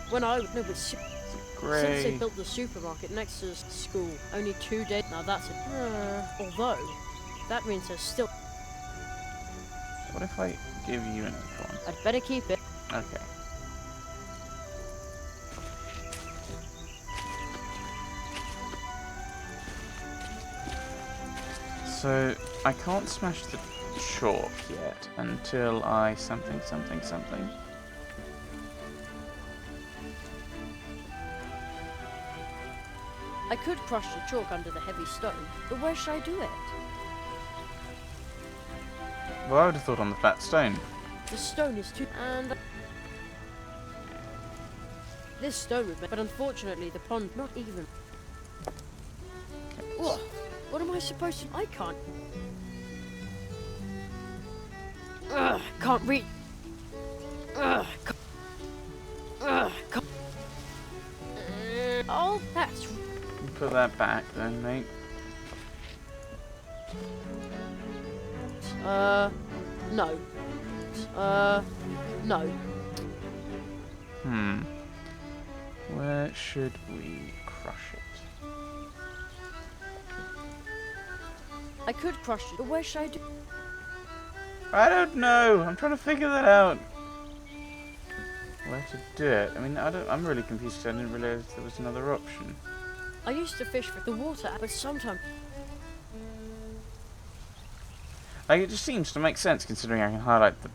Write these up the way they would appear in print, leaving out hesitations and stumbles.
When I no, but since Grey. they built the supermarket next to the school, only 2 days. Now that's it. Although, that means there's still. What if I give you an acorn? I'd better keep it. Okay. So, I can't smash the chalk yet until I something. I could crush the chalk under the heavy stone, but where should I do it? Well, I would have thought on the flat stone. The stone is too. And. This stone would make. But unfortunately, the pond not even. Ugh, what am I supposed to. I can't. Ugh, can't read. Ugh, can't. Oh, that's. Put that back then, mate. No. No. Where should we crush it? I could crush it, but where should I do? I don't know. I'm trying to figure that out. Where to do it? I mean, I'm really confused because I didn't realise there was another option. I used to fish for the water, but sometimes. Like, it just seems to make sense considering I can highlight the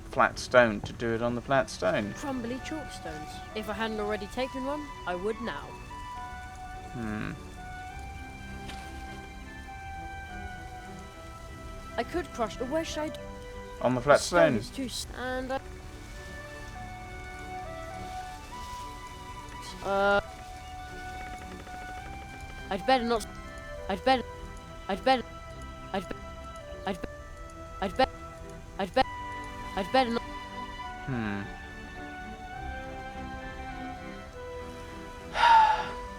flat stone to do it on the flat stone. Crumbly chalk stones. If I hadn't already taken one, I would now. I could crush, but where should I do? On the flat The stone stone. is too and I'd better not. I'd better not.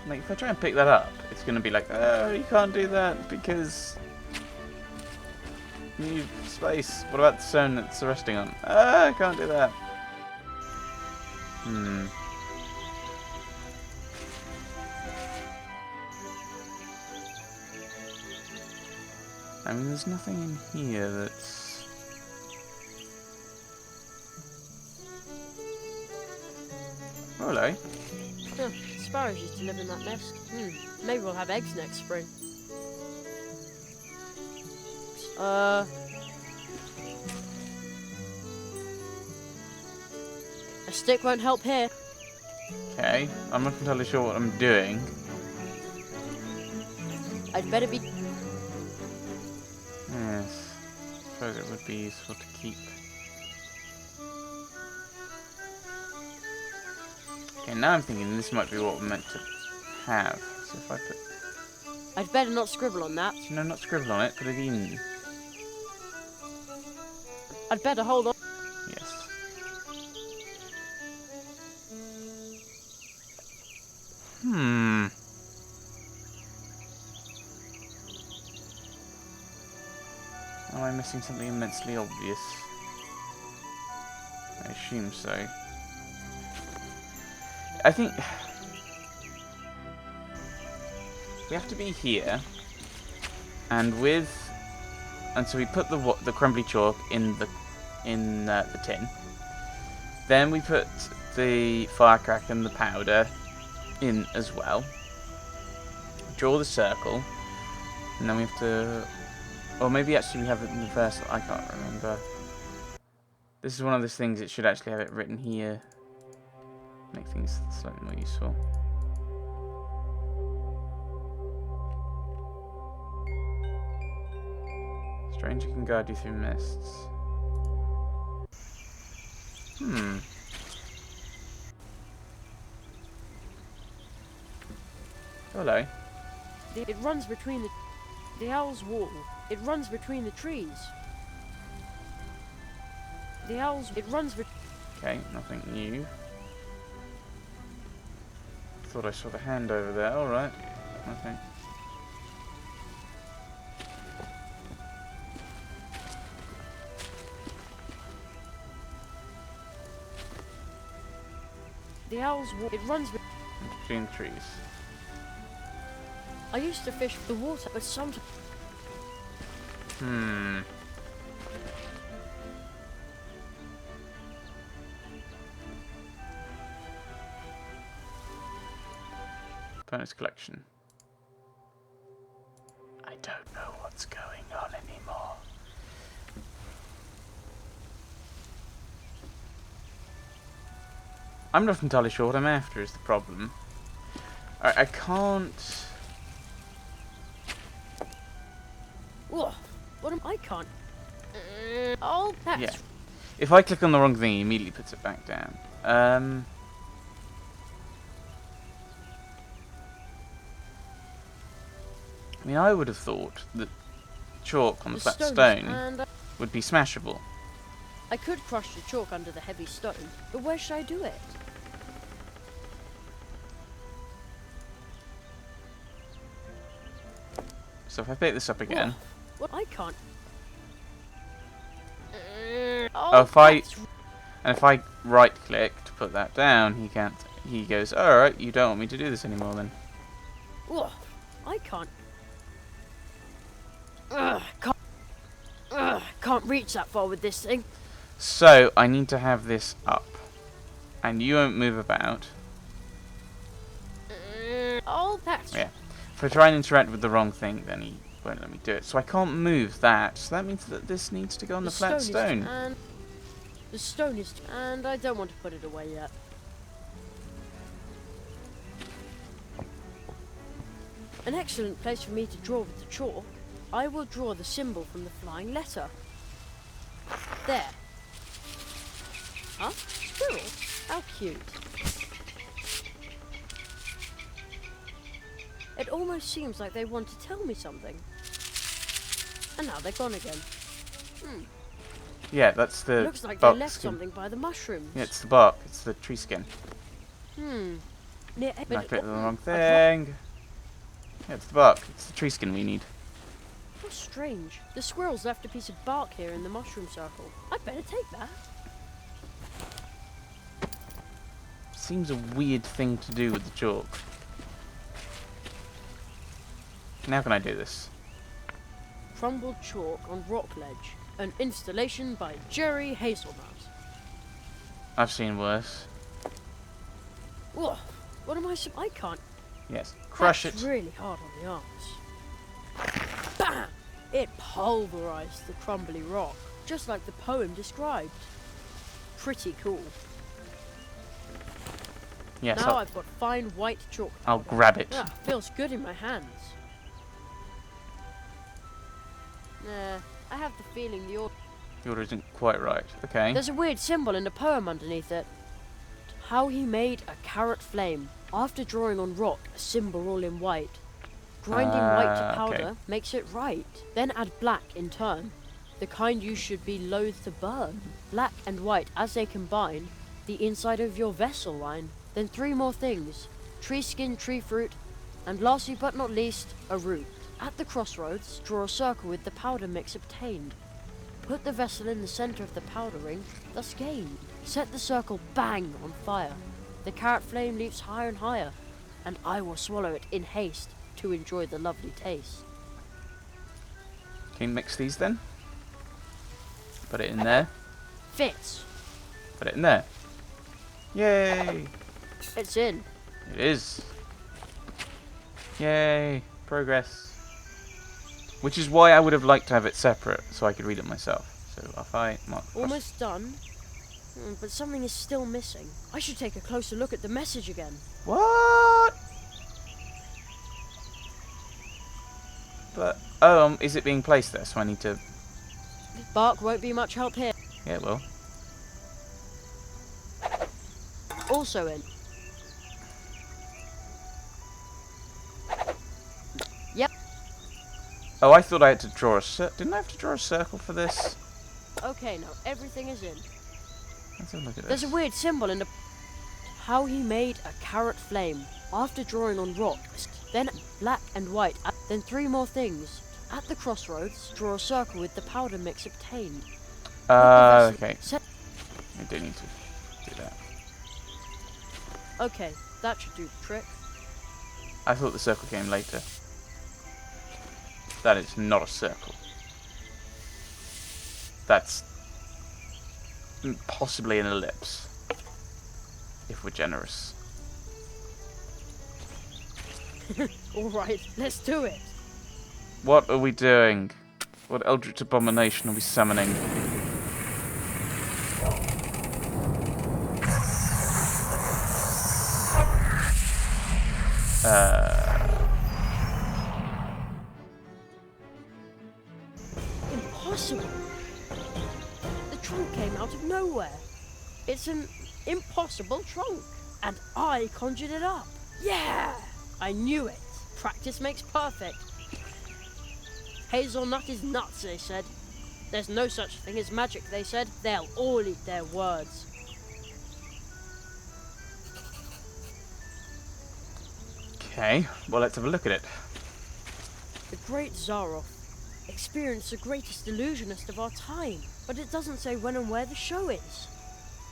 Like, if I try and pick that up, it's going to be like, oh, you can't do that because you need space. What about the stone that's resting on? Oh, I can't do that. I mean, there's nothing in here that's... Oh, hello. Huh, sparrows used to live in that nest. Maybe we'll have eggs next spring. A stick won't help here. Okay, I'm not entirely sure what I'm doing. I'd better be. Yes, I suppose it would be useful to keep. Okay, now I'm thinking this might be what we're meant to have. So if I put... I'd better not scribble on that. No, not scribble on it, put it in. I'd better hold on. Yes. Am I missing something immensely obvious? I assume so. I think we have to be here, and so we put the crumbly chalk in the tin. Then we put the firecracker and the powder in as well. Draw the circle, and then we have to. Or maybe actually we have it in the first. I can't remember. This is one of those things. It should actually have it written here. Make things slightly more useful. Stranger can guide you through mists. Hello. It runs between the owl's wall. It runs between the trees. The owl's. It runs. Okay, nothing new. Thought I saw the hand over there. All right. Nothing. The owl's it runs. Between the trees. I used to fish the water, but sometimes. Bonus collection. I don't know what's going on anymore. I'm not entirely sure what I'm after is the problem. I can't... Whoa, what am I can't? Oh, that's... Yeah. If I click on the wrong thing, he immediately puts it back down. I mean, I would have thought that chalk on the flat stone would be smashable. I could crush the chalk under the heavy stone, but where should I do it? So if I pick this up again... What? I can't... Oh, if I right-click to put that down, he can't... He goes, alright, you don't want me to do this anymore then. Whoa, I can't... Can't reach that far with this thing. So, I need to have this up. And you won't move about. Oh, that's... Yeah. If I try and interact with the wrong thing, then he won't let me do it. So I can't move that. So that means that this needs to go on the flat stone. And the stone is... And I don't want to put it away yet. An excellent place for me to draw with the chalk. I will draw the symbol from the flying letter. There. Huh? Squirrel? How cute. It almost seems like they want to tell me something. And now they're gone again. Yeah, that's the looks like bark they left skin. something by the mushrooms. Yeah, it's the bark. It's the tree skin. Near I picked the wrong thing. Yeah, it's the bark. It's the tree skin we need. How strange. The squirrels left a piece of bark here in the mushroom circle. I'd better take that. Seems a weird thing to do with the chalk. How can I do this? Crumbled chalk on rock ledge. An installation by Jerry Hazelnut. I've seen worse. Whoa, what am I can't. Yes, crush That's it. really hard on the arms. Bam! It pulverized the crumbly rock, just like the poem described. Pretty cool. Yes, now I've got fine white chalk. I'll grab it. Ah, feels good in my hands. Nah, I have the feeling the order isn't quite right. Okay. There's a weird symbol in the poem underneath it. How he made a carrot flame. After drawing on rock, a symbol all in white. Grinding white to powder makes it right. Then add black in turn. The kind you should be loath to burn. Black and white as they combine, the inside of your vessel line. Then 3 more things. Tree skin, tree fruit, and lastly but not least, a root. At the crossroads, draw a circle with the powder mix obtained. Put the vessel in the center of the powder ring, thus gained. Set the circle bang on fire. The carrot flame leaps higher and higher, and I will swallow it in haste to enjoy the lovely taste. Can you mix these then? Put it in there. Fits. Put it in there. Yay! It's in. It is. Yay! Progress. Which is why I would have liked to have it separate, so I could read it myself. So if I mark almost done, but something is still missing. I should take a closer look at the message again. What? But is it being placed there? So I need to. Bark won't be much help here. Yeah, it will. Also in. Yep. Oh, I thought I had to draw a didn't I have to draw a circle for this? Okay, now everything is in. Let's have a look at There's this. a weird symbol in the... How he made a carrot flame. After drawing on rock, then black and white, then 3 more things. At the crossroads, draw a circle with the powder mix obtained. Okay. I do need to do that. Okay, that should do the trick. I thought the circle came later. That is not a circle. That's possibly an ellipse, if we're generous. Alright, let's do it. What are we doing? What eldritch abomination are we summoning? Impossible. The trunk came out of nowhere. It's an impossible trunk. And I conjured it up. Yeah! I knew it. Practice makes perfect. Hazelnut is nuts, they said. There's no such thing as magic, they said. They'll all eat their words. Okay, well, let's have a look at it. The great Zaroff experienced the greatest illusionist of our time, but it doesn't say when and where the show is.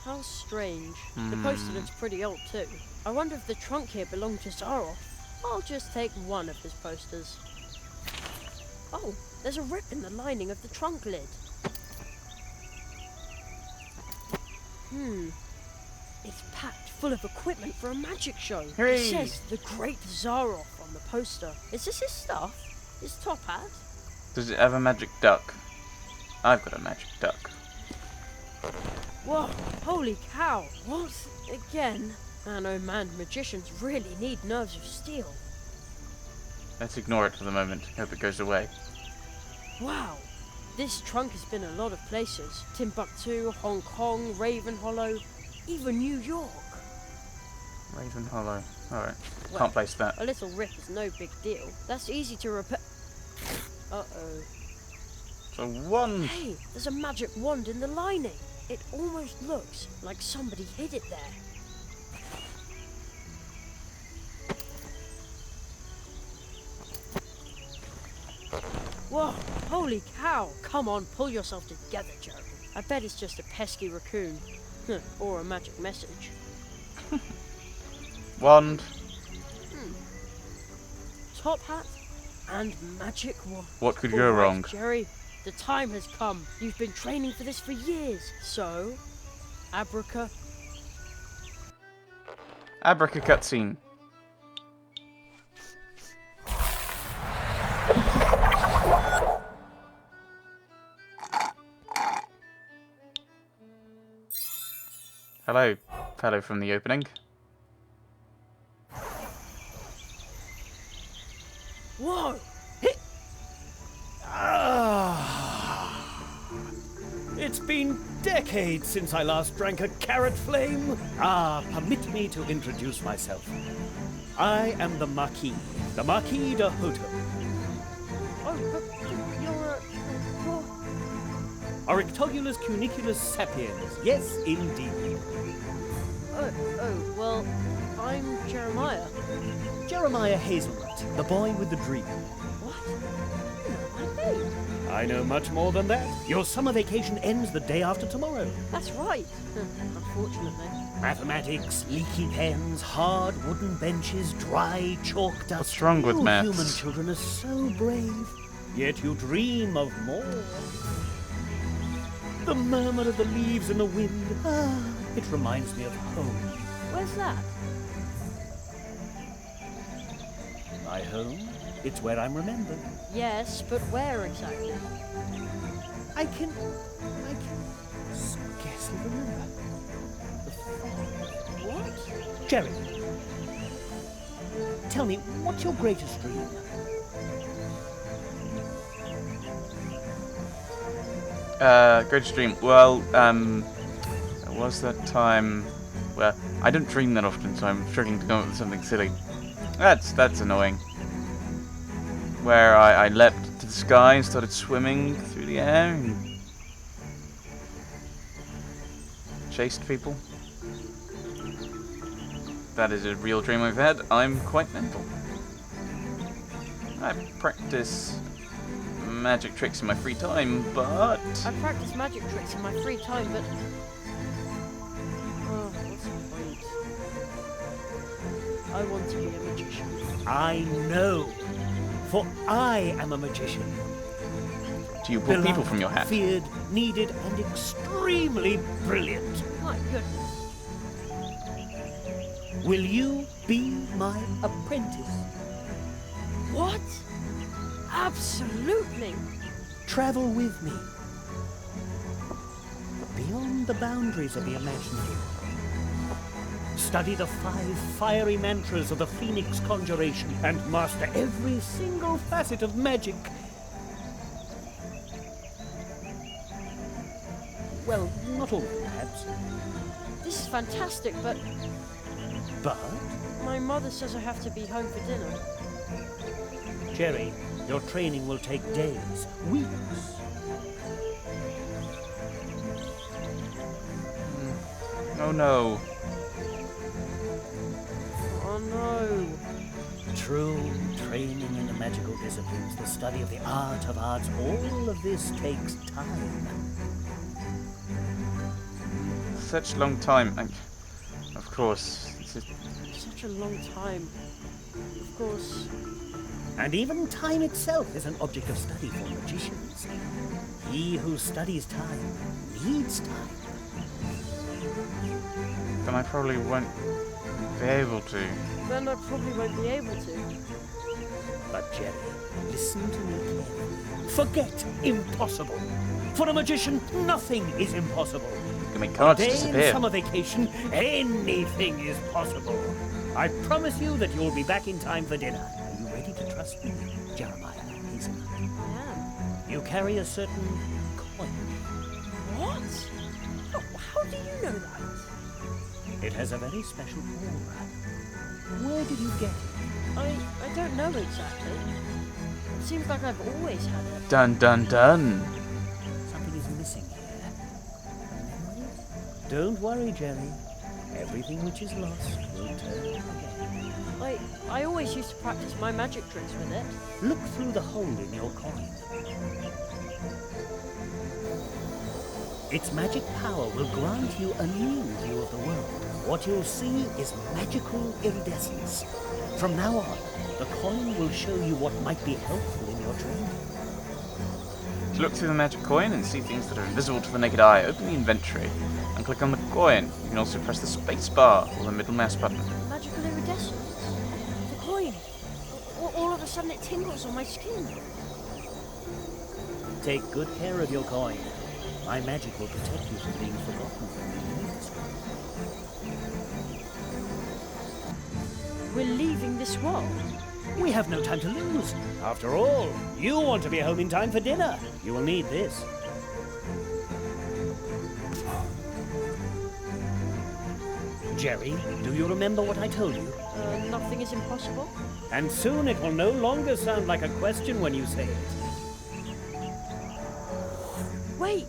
How strange. The poster looks pretty old too. I wonder if the trunk here belonged to Zaroff. I'll just take one of his posters. Oh, there's a rip in the lining of the trunk lid. It's packed full of equipment for a magic show. Hooray! It says the Great Zaroff on the poster. Is this his stuff? His top hat? Does it have a magic duck? I've got a magic duck. Whoa, holy cow. What? Again? Man, oh man, magicians really need nerves of steel. Let's ignore it for the moment. Hope it goes away. Wow. This trunk has been a lot of places. Timbuktu, Hong Kong, Raven Hollow, even New York. Raven Hollow. Alright. Well, Can't place that. A little rip is no big deal. That's easy to repair. Uh-oh. So one. Hey, there's a magic wand in the lining. It almost looks like somebody hid it there. Whoa, holy cow. Come on, pull yourself together, Jeremy. I bet it's just a pesky raccoon. Or a magic message. Wand. Top hat and magic wand. What could go All right, wrong? Jerry, the time has come. You've been training for this for years. So, abraca. Abraca cutscene. Hello, fellow from the opening. Whoa! It's been decades since I last drank a carrot flame. Permit me to introduce myself. I am the Marquis de Hoto. Oh, but you're Orictolulus cuniculus sapiens. Yes, indeed. well, I'm Jeremiah. Jeremiah Hazelnut, the boy with the dream. What? You know my name. I know much more than that. Your summer vacation ends the day after tomorrow. That's right. Unfortunately. Mathematics, leaky pens, hard wooden benches, dry chalk dust. What's wrong with You maths? Human children are so brave, yet you dream of more. The murmur of the leaves in the wind. It reminds me of home. Where's that? My home? It's where I'm remembered. Yes, but where exactly? I can scarcely remember. The farm. What? Jerry, tell me, what's your greatest dream? Greatest dream. Well, there was that time where I don't dream that often, so I'm struggling to come up with something silly. That's annoying. Where I leapt to the sky and started swimming through the air and chased people. That is a real dream I've had. I'm quite mental. I practice magic tricks in my free time, but I practice magic tricks in my free time, but... Oh, what's the point? I want to be a magician. I know, for I am a magician. Do you pull people Beloved, from your hat? feared, needed, and extremely brilliant. My goodness. Will you be my apprentice? What? Absolutely. Travel with me. Beyond the boundaries of the imaginary. Study the 5 fiery mantras of the Phoenix Conjuration and master every single facet of magic. Well, not all, perhaps. This is fantastic, but But, my mother says I have to be home for dinner. Jerry, your training will take days, weeks. Oh no. Oh no. True training in the magical disciplines, the study of the art of arts, all of this takes time. Such long time. And of course, this is Such a long time. Of course. And even time itself is an object of study for magicians. He who studies time needs time. then I probably won't be able to. Then I probably won't be able to. But Jerry, listen to me carefully. Forget impossible. For a magician, nothing is impossible. You can make A cards day in disappear. summer vacation, anything is possible. I promise you that you'll be back in time for dinner. Are you ready to trust me, Jeremiah Hazelnut? I am. You carry a certain coin. What? How do you know that? It has a very special aura. Where did you get it? I don't know exactly. It seems like I've always had it. Dun dun dun. Something is missing here. A memory? Don't worry, Jerry. Everything which is lost will turn again. I always used to practice my magic tricks with it. Look through the hole in your coin. Its magic power will grant you a new view of the world. What you'll see is magical iridescence. From now on, the coin will show you what might be helpful in your training. To look through the magic coin and see things that are invisible to the naked eye, open the inventory and click on the coin. You can also press the space bar or the middle mouse button. Magical iridescence. The coin. All of a sudden it tingles on my skin. Take good care of your coin. My magic will protect you from being forgotten when you leave this world. We're leaving this world. We have no time to lose. After all, you want to be home in time for dinner. You will need this. Jerry, do you remember what I told you? Nothing is impossible. And soon it will no longer sound like a question when you say it. Wait!